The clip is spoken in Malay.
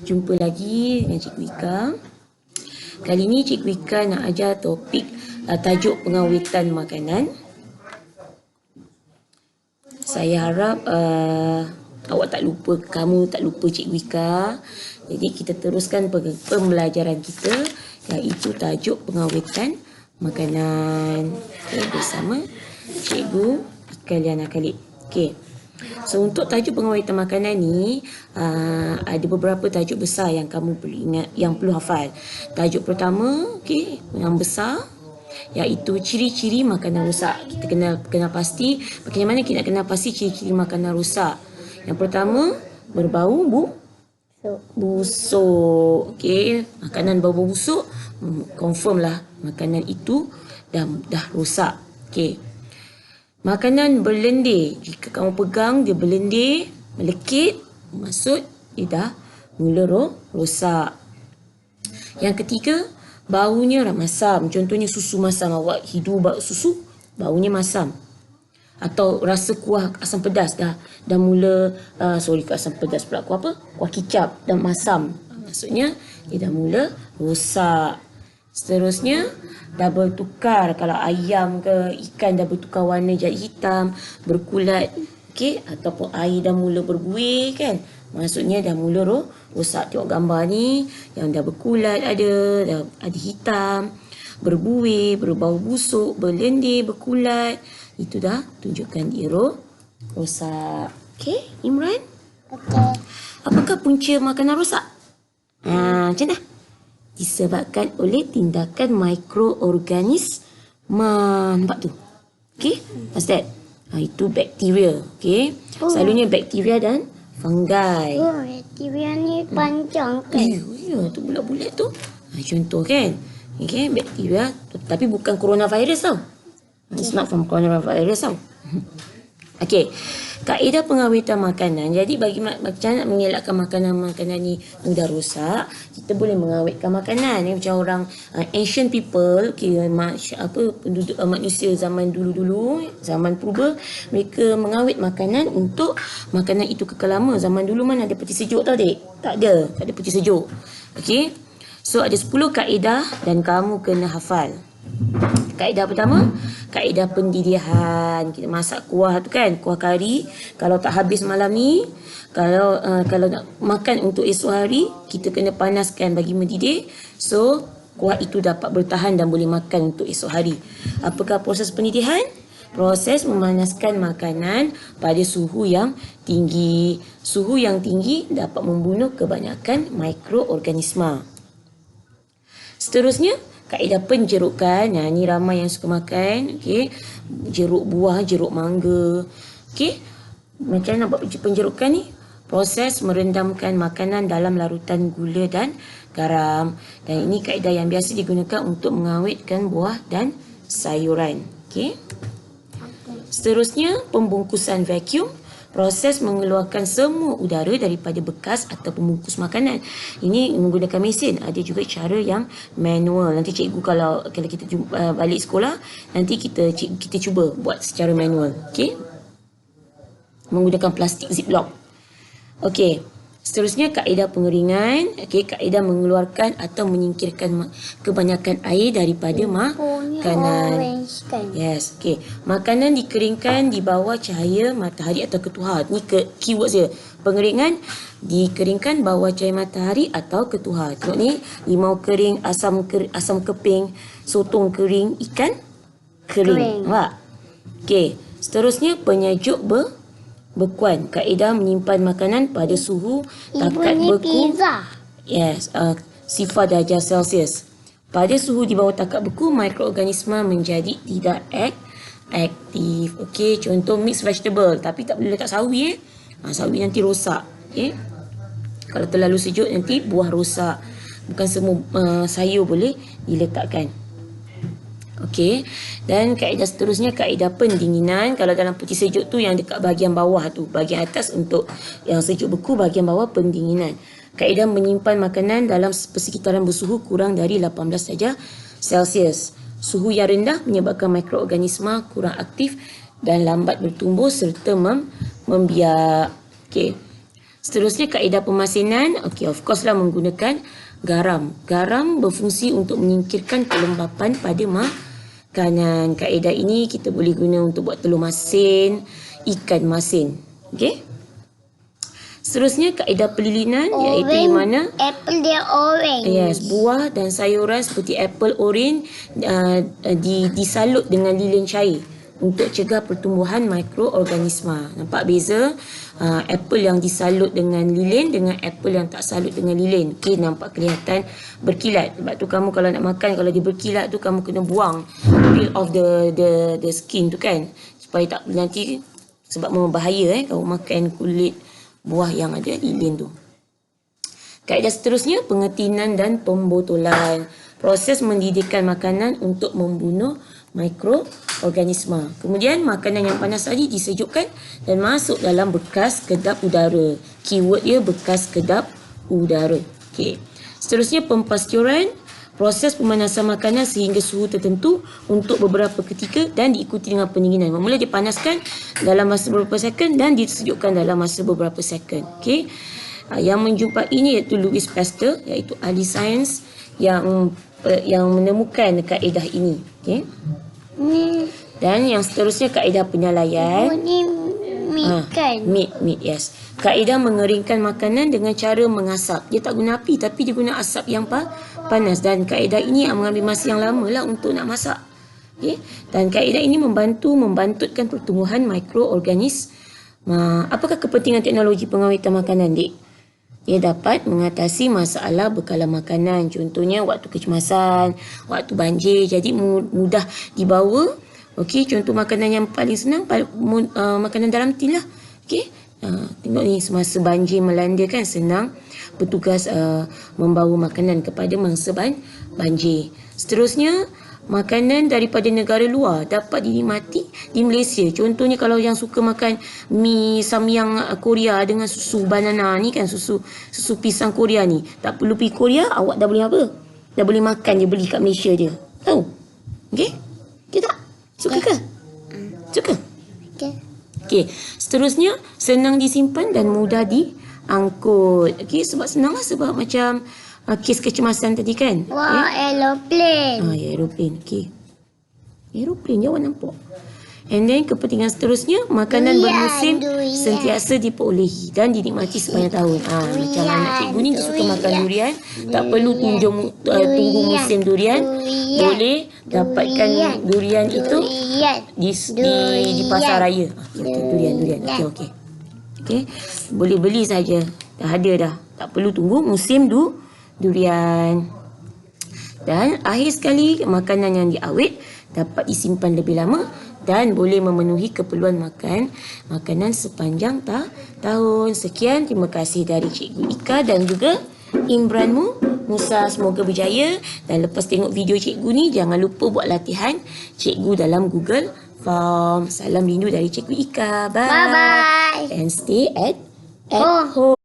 Jumpa lagi dengan Cikgu Ika. Kali ni Cikgu Ika nak ajar topik tajuk pengawetan makanan. Saya harap awak tak lupa, kamu tak lupa Cikgu Ika. Jadi kita teruskan pembelajaran kita, iaitu tajuk pengawetan makanan. Okay, bersama Cikgu Ika Liana Khalid. Okay. So untuk tajuk pengawetan makanan ni ada beberapa tajuk besar yang kamu perlu ingat, yang perlu hafal. Tajuk pertama, okay, yang besar, iaitu ciri-ciri makanan rosak. Kita kenal pasti, bagaimana kita nak kenal pasti ciri-ciri makanan rosak. Yang pertama, berbau busuk. Okey, makanan bau busuk, confirm lah makanan itu dah rosak. Okey. Makanan berlendir, jika kamu pegang dia berlendir, melekit, maksud dia dah mula rosak. Yang ketiga, baunya masam. Contohnya susu masam, awak hidu bau susu, baunya masam. Atau rasa kuah asam pedas dah mula kuah asam pedas pula, kuah apa? Kuah kicap dah masam. Maksudnya dia dah mula rosak. Seterusnya, dah bertukar, kalau ayam ke ikan dah bertukar warna jadi hitam, berkulat, okey, ataupun air dah mula berbuih kan. Maksudnya dah mula rosak. Tengok gambar ni, yang dah berkulat dah ada hitam, berbuih, berbau busuk, berlendir, berkulat. Itu dah tunjukkan dia rosak. Okey, Imran? Okey. Apakah punca makanan rosak? Macam dah. Disebabkan oleh tindakan mikroorganisme. Nampak tu? Okey, what's that? Itu bakteria. Okey, selalunya bakteria dan fungi. Bakteria ni panjang kan? Ya, tu bulat-bulat tu. Contoh kan? Okey, bakteria, tapi bukan coronavirus tau. It's not from coronavirus tau. Okey, kaedah pengawetan makanan. Jadi macam nak mengelakkan makanan-makanan ni mudah rosak, kita boleh mengawetkan makanan. Macam orang ancient people, penduduk manusia zaman dulu-dulu, zaman purba, mereka mengawet makanan untuk makanan itu kekal lama. Zaman dulu mana ada peti sejuk tau, Dek? Tak ada peti sejuk. Okey. So ada 10 kaedah dan kamu kena hafal. Kaedah pertama, kaedah pendidihan. Kita masak kuah tu kan, kuah kari, kalau tak habis malam ni, kalau nak makan untuk esok hari, kita kena panaskan bagi mendidih. So kuah itu dapat bertahan dan boleh makan untuk esok hari. Apakah proses pendidihan? Proses memanaskan makanan pada suhu yang tinggi. Suhu yang tinggi dapat membunuh kebanyakan mikroorganisma. Seterusnya, kaedah penjerukan. Ni ramai yang suka makan. Okey, jeruk buah, jeruk mangga. Okey, macam mana buat penjerukan ni? Proses merendamkan makanan dalam larutan gula dan garam. Dan ini kaedah yang biasa digunakan untuk mengawetkan buah dan sayuran. Okey. Seterusnya, pembungkusan vacuum. Proses mengeluarkan semua udara daripada bekas atau pembungkus makanan. Ini menggunakan mesin. Ada juga cara yang manual. Nanti cikgu kalau kita balik sekolah, nanti kita cuba buat secara manual. Okey. Menggunakan plastik ziplock. Okey. Seterusnya, kaedah pengeringan. Okey, kaedah mengeluarkan atau menyingkirkan kebanyakan air daripada makanan. Yes, okey. Makanan dikeringkan di bawah cahaya matahari atau ketuhar. Ni keyword dia. Pengeringan, dikeringkan bawah cahaya matahari atau ketuhar. Tengok ni, limau kering, asam keping, sotong kering, ikan kering. Nampak? Okey. Seterusnya, penyejuk bekuan. Kaedah menyimpan makanan pada suhu takat beku. Yes, sifar darjah Celsius. Pada suhu di bawah takat beku, mikroorganisme menjadi tidak aktif. Okey, contoh mix vegetable, tapi tak boleh letak sawi. Sawi nanti rosak. Okey. Kalau terlalu sejuk nanti buah rosak. Bukan semua sayur boleh diletakkan. Okey. Dan kaedah seterusnya, kaedah pendinginan. Kalau dalam peti sejuk tu yang dekat bahagian bawah tu, bahagian atas untuk yang sejuk beku, bahagian bawah pendinginan. Kaedah menyimpan makanan dalam persekitaran bersuhu kurang dari 18 darjah Celsius. Suhu yang rendah menyebabkan mikroorganisma kurang aktif dan lambat bertumbuh serta membiak. Okey. Seterusnya kaedah pemasinan. Okey, of course lah menggunakan garam. Garam berfungsi untuk menyingkirkan kelembapan pada makanan. Kaedah ini kita boleh guna untuk buat telur masin, ikan masin. Okey. Seterusnya kaedah pelilinan iaitu di mana Apple dia orange. yes, buah dan sayuran seperti apple, orange disalut dengan lilin cair untuk cegah pertumbuhan mikroorganisma. Nampak beza apple yang disalut dengan lilin dengan apple yang tak salut dengan lilin. Okey, nampak kelihatan berkilat. Sebab tu kamu kalau nak makan, kalau dia berkilat tu kamu kena buang, peel off the skin tu kan, supaya tak nanti sebab membahaya kalau makan kulit buah yang ada lilin tu. Kaedah seterusnya pengetinan dan pembotolan. Proses mendidihkan makanan untuk membunuh mikroorganisma. Kemudian makanan yang panas tadi disejukkan dan masuk dalam bekas kedap udara. Keyword dia bekas kedap udara. Okey. Seterusnya pempasturan. Proses pemanasan makanan sehingga suhu tertentu untuk beberapa ketika dan diikuti dengan pendinginan. Mula dipanaskan dalam masa beberapa second dan disejukkan dalam masa beberapa second. Okey. Yang menjumpai ini iaitu Louis Pasteur, iaitu ahli sains yang menemukan kaedah ini. Okey. Dan yang seterusnya kaedah penyalaian. Ini meat kan? Meat, yes. Kaedah mengeringkan makanan dengan cara mengasap. Dia tak guna api tapi dia guna asap yang panas. Dan kaedah ini mengambil masa yang lama lah untuk nak masak. Okay? Dan kaedah ini membantutkan pertumbuhan mikroorganisma. Apakah kepentingan teknologi pengawetan makanan, Dik? Ia dapat mengatasi masalah bekalan makanan. Contohnya waktu kecemasan, waktu banjir. Jadi mudah dibawa. Okey, contoh makanan yang paling senang makanan dalam tin lah. Okey. Tengok ni semasa banjir melanda kan senang petugas membawa makanan kepada mangsa banjir. Seterusnya makanan daripada negara luar dapat dinikmati di Malaysia. Contohnya kalau yang suka makan mi samyang Korea dengan susu banana ni kan, susu pisang Korea ni, tak perlu pergi Korea, awak dah boleh apa? Dah boleh makan je, beli kat Malaysia je. Tahu? Okey? Kita tak? Suka ke? Suka? Okay. Okey, seterusnya senang disimpan dan mudah diangkut. Okey, sebab senang lah, sebab macam kes kecemasan tadi kan. Wah, aeroplane. Ya, aeroplane. Okey. Aeroplane je awak nampak. And then kepentingan seterusnya makanan bermusim sentiasa diperolehi dan dinikmati sepanjang tahun. Macam anak cikgu ni dia suka makan durian, tak perlu tunggu musim durian. Boleh dapatkan durian itu di pasar raya. Durian. Okey. Okey. Boleh beli saja. Dah ada dah. Tak perlu tunggu musim durian. Dan akhir sekali, makanan yang diawet dapat disimpan lebih lama dan boleh memenuhi keperluan makanan sepanjang tahun. Sekian, terima kasih dari Cikgu Ika dan juga Imranmu Musa. Semoga berjaya, dan lepas tengok video cikgu ni jangan lupa buat latihan cikgu dalam Google Form. Salam rindu dari Cikgu Ika. Bye. Bye-bye. And stay at home. home.